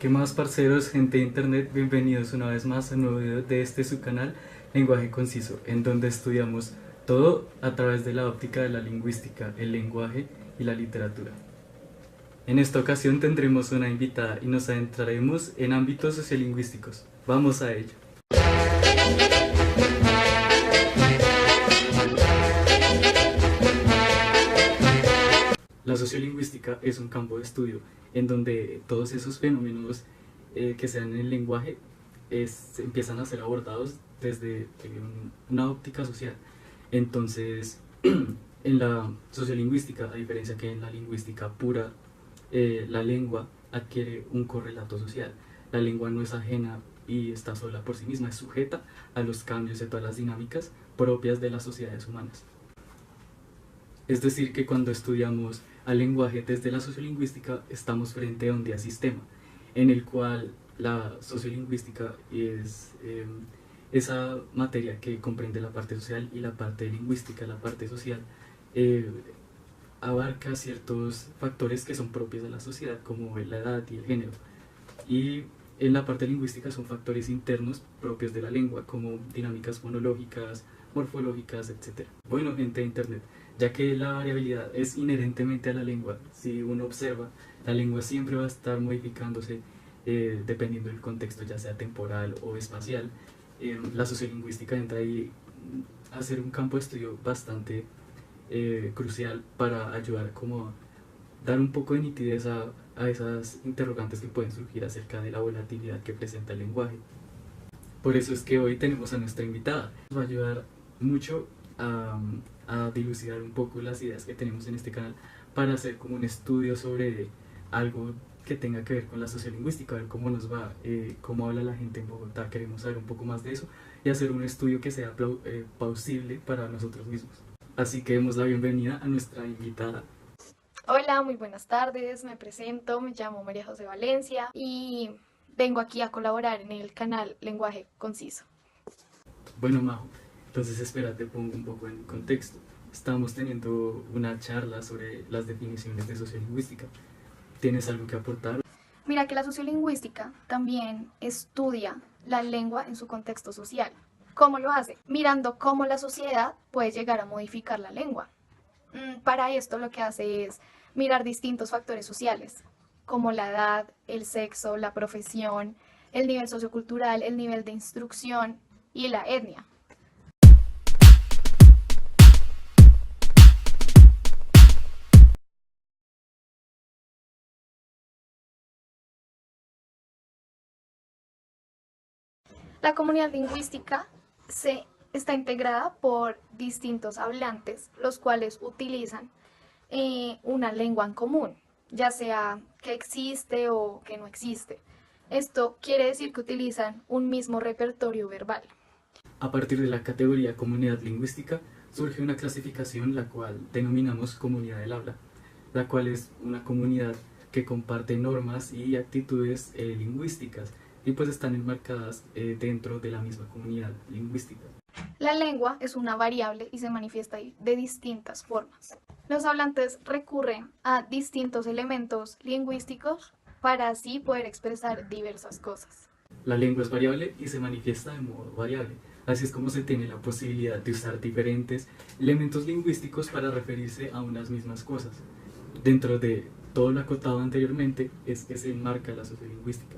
¿Qué más, parceros, gente de internet? Bienvenidos una vez más a un nuevo video de su canal Lenguaje Conciso, en donde estudiamos todo a través de la óptica de la lingüística, el lenguaje y la literatura. En esta ocasión tendremos una invitada y nos adentraremos en ámbitos sociolingüísticos. Vamos a ello. La sociolingüística es un campo de estudio en donde todos esos fenómenos que se dan en el lenguaje empiezan a ser abordados desde una óptica social. Entonces, en la sociolingüística, a diferencia que en la lingüística pura, la lengua adquiere un correlato social. La lengua no es ajena y está sola por sí misma, es sujeta a los cambios y a todas las dinámicas propias de las sociedades humanas. Es decir, que cuando estudiamos al lenguaje desde la sociolingüística, estamos frente a un diasistema, en el cual la sociolingüística es esa materia que comprende la parte social y la parte lingüística. La parte social abarca ciertos factores que son propios de la sociedad, como la edad y el género. Y en la parte lingüística son factores internos propios de la lengua, como dinámicas fonológicas, morfológicas, etc. Bueno, gente de internet, ya que la variabilidad es inherentemente a la lengua, si uno observa, la lengua siempre va a estar modificándose dependiendo del contexto, ya sea temporal o espacial. La sociolingüística entra ahí a ser un campo de estudio bastante crucial para ayudar como a dar un poco de nitidez a esas interrogantes que pueden surgir acerca de la volatilidad que presenta el lenguaje. Por eso es que hoy tenemos a nuestra invitada. Nos va a ayudar mucho a dilucidar un poco las ideas que tenemos en este canal para hacer como un estudio sobre algo que tenga que ver con la sociolingüística, a ver cómo nos va, cómo habla la gente en Bogotá. Queremos saber un poco más de eso y hacer un estudio que sea plausible para nosotros mismos. Así que demos la bienvenida a nuestra invitada. Hola, muy buenas tardes, me presento, me llamo María José Valencia y vengo aquí a colaborar en el canal Lenguaje Conciso. Bueno, Majo, entonces espera, te pongo un poco en contexto. Estamos teniendo una charla sobre las definiciones de sociolingüística. ¿Tienes algo que aportar? Mira que la sociolingüística también estudia la lengua en su contexto social. ¿Cómo lo hace? Mirando cómo la sociedad puede llegar a modificar la lengua. Para esto lo que hace es mirar distintos factores sociales, como la edad, el sexo, la profesión, el nivel sociocultural, el nivel de instrucción y la etnia. La comunidad lingüística está integrada por distintos hablantes, los cuales utilizan una lengua en común, ya sea que existe o que no existe. Esto quiere decir que utilizan un mismo repertorio verbal. A partir de la categoría comunidad lingüística surge una clasificación la cual denominamos comunidad del habla, la cual es una comunidad que comparte normas y actitudes lingüísticas y pues están enmarcadas dentro de la misma comunidad lingüística. La lengua es una variable y se manifiesta de distintas formas. Los hablantes recurren a distintos elementos lingüísticos para así poder expresar diversas cosas. La lengua es variable y se manifiesta de modo variable. Así es como se tiene la posibilidad de usar diferentes elementos lingüísticos para referirse a unas mismas cosas. Dentro de todo lo acotado anteriormente es que se enmarca la sociolingüística.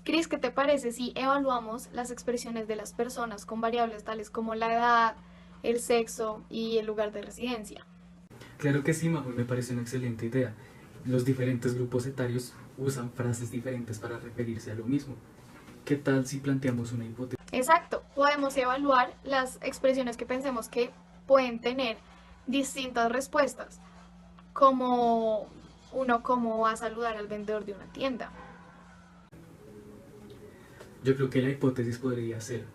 Cris, ¿qué te parece si evaluamos las expresiones de las personas con variables tales como la edad, el sexo y el lugar de residencia? Claro que sí, Majo, me parece una excelente idea. Los diferentes grupos etarios usan frases diferentes para referirse a lo mismo. ¿Qué tal si planteamos una hipótesis? Exacto, podemos evaluar las expresiones que pensemos que pueden tener distintas respuestas, como cómo va a saludar al vendedor de una tienda. Yo creo que la hipótesis podría ser,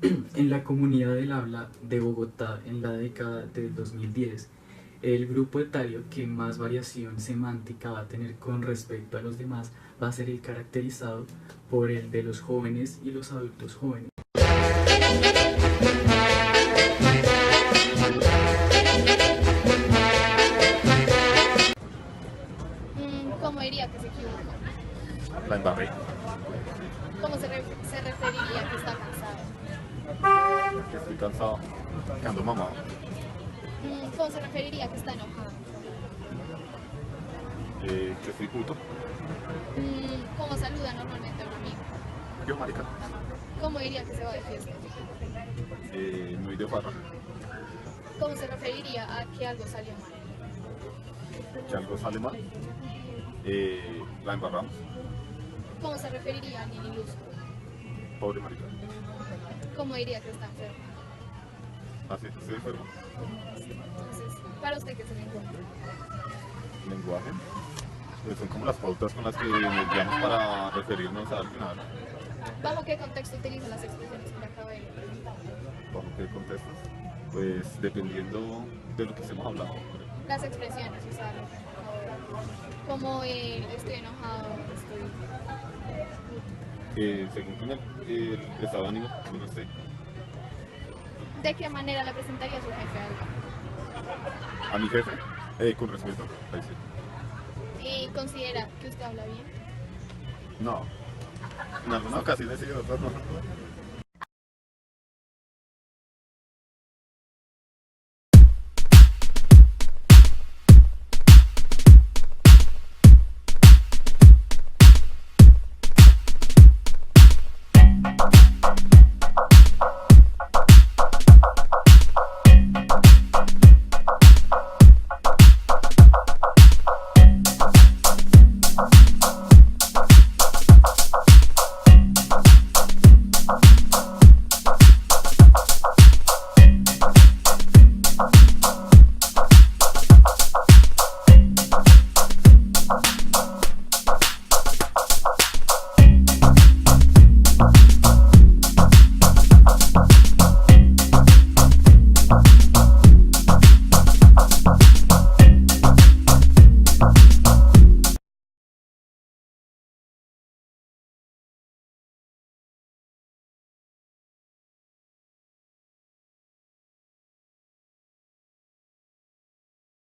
en la comunidad del habla de Bogotá en la década del 2010, el grupo etario que más variación semántica va a tener con respecto a los demás va a ser el caracterizado por el de los jóvenes y los adultos jóvenes. Estoy cansado, que ando mamado. ¿Cómo se referiría a que está enojado? Que estoy puto. ¿Cómo saluda normalmente a un amigo? Yo, marica. ¿Cómo diría que se va de fiesta? Muy de farra. ¿Cómo se referiría a que algo salió mal? Que algo sale mal. La embarramos. ¿Cómo se referiría a alguien iluso? Pobre marica. ¿Cómo diría que está enfermo? Así, estoy enfermo. Entonces, ¿para usted qué es el lenguaje? Lenguaje. Son como las pautas con las que nos guiamos para referirnos a alguien. ¿Bajo qué contexto utiliza las expresiones que le acabo de leer? ¿Bajo qué contextos? Pues dependiendo de lo que estemos hablando. Las expresiones, o sea, como estoy enojado, Según con el estado de ánimo que uno esté. ¿De qué manera le presentaría a su jefe algo? A mi jefe, con respeto. Ahí sí. ¿Y considera que usted habla bien? No. En alguna ocasión sí, en otras no.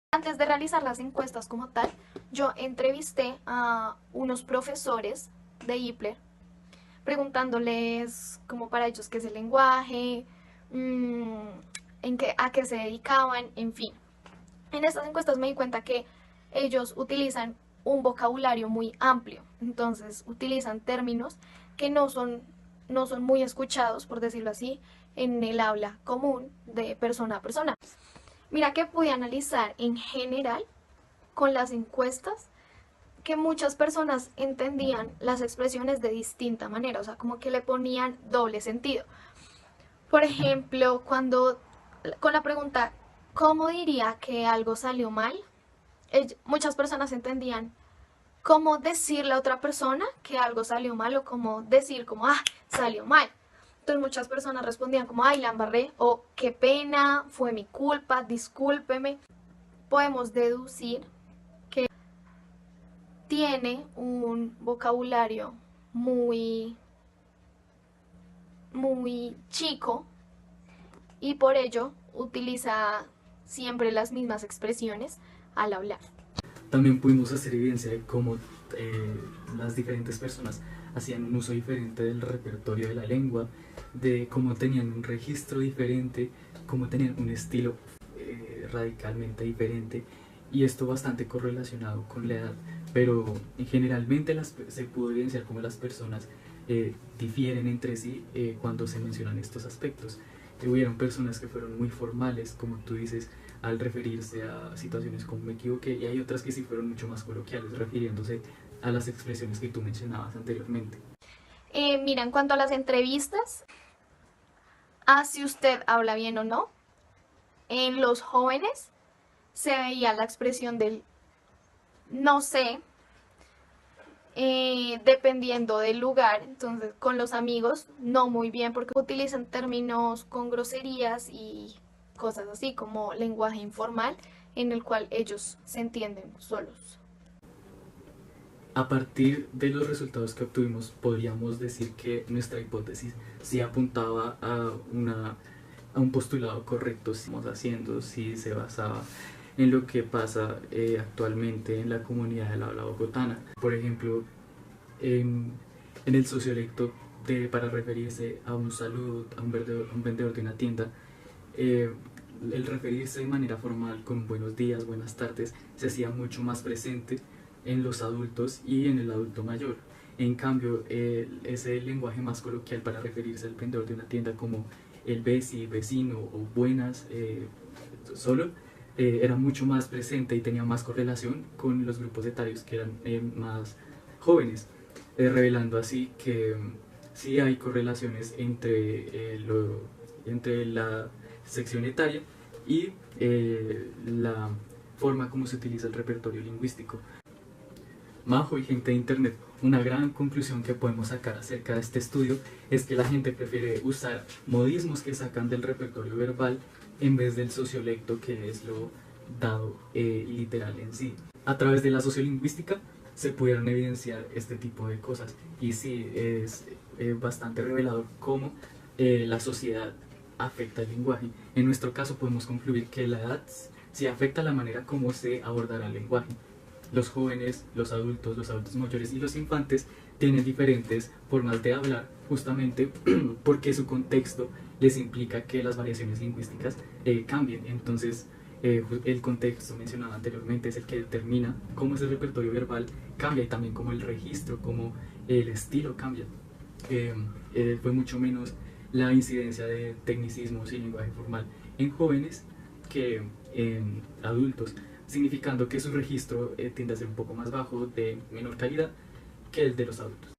Antes de realizar las encuestas como tal, yo entrevisté a unos profesores de IPLER preguntándoles como para ellos qué es el lenguaje, a qué se dedicaban, en fin. En estas encuestas me di cuenta que ellos utilizan un vocabulario muy amplio, entonces utilizan términos que no son muy escuchados, por decirlo así, en el habla común de persona a persona. Mira que pude analizar en general con las encuestas que muchas personas entendían las expresiones de distinta manera, o sea, como que le ponían doble sentido. Por ejemplo, con la pregunta, ¿cómo diría que algo salió mal? Muchas personas entendían cómo decirle a otra persona que algo salió mal o cómo decir como, salió mal. Entonces muchas personas respondían como, la embarré, o qué pena, fue mi culpa, discúlpeme. Podemos deducir que tiene un vocabulario muy chico y por ello utiliza siempre las mismas expresiones al hablar. También pudimos hacer evidencia de cómo las diferentes personas hacían un uso diferente del repertorio de la lengua, de cómo tenían un registro diferente, cómo tenían un estilo radicalmente diferente, y esto bastante correlacionado con la edad, pero generalmente se pudo evidenciar cómo las personas difieren entre sí cuando se mencionan estos aspectos. Hubieron personas que fueron muy formales, como tú dices, al referirse a situaciones como me equivoqué, y hay otras que sí fueron mucho más coloquiales, refiriéndose a las expresiones que tú mencionabas anteriormente. Mira, en cuanto a las entrevistas, a si usted habla bien o no, en los jóvenes se veía la expresión del no sé, dependiendo del lugar. Entonces con los amigos no muy bien porque utilizan términos con groserías y cosas así como lenguaje informal en el cual ellos se entienden solos. A partir de los resultados que obtuvimos, podríamos decir que nuestra hipótesis sí apuntaba a un postulado correcto, si estamos haciendo, si se basaba en lo que pasa actualmente en la comunidad del habla bogotana. Por ejemplo, en el sociolecto para referirse a un saludo, a un vendedor de una tienda, el referirse de manera formal con buenos días, buenas tardes, se hacía mucho más presente en los adultos y en el adulto mayor. En cambio, ese lenguaje más coloquial para referirse al vendedor de una tienda como el besi, vecino o buenas, solo, era mucho más presente y tenía más correlación con los grupos etarios que eran más jóvenes, revelando así que sí hay correlaciones entre la sección etaria y la forma como se utiliza el repertorio lingüístico. Majo y gente de internet, una gran conclusión que podemos sacar acerca de este estudio es que la gente prefiere usar modismos que sacan del repertorio verbal en vez del sociolecto, que es lo dado y literal en sí. A través de la sociolingüística se pudieron evidenciar este tipo de cosas y sí, es bastante revelador cómo la sociedad afecta el lenguaje. En nuestro caso podemos concluir que la edad sí afecta la manera como se abordará el lenguaje. Los jóvenes, los adultos mayores y los infantes tienen diferentes formas de hablar justamente porque su contexto les implica que las variaciones lingüísticas cambien. Entonces, el contexto mencionado anteriormente es el que determina cómo ese repertorio verbal cambia y también cómo el registro, cómo el estilo cambia. Fue mucho menos la incidencia de tecnicismos y lenguaje formal en jóvenes que en adultos, significando que su registro tiende a ser un poco más bajo, de menor calidad que el de los adultos.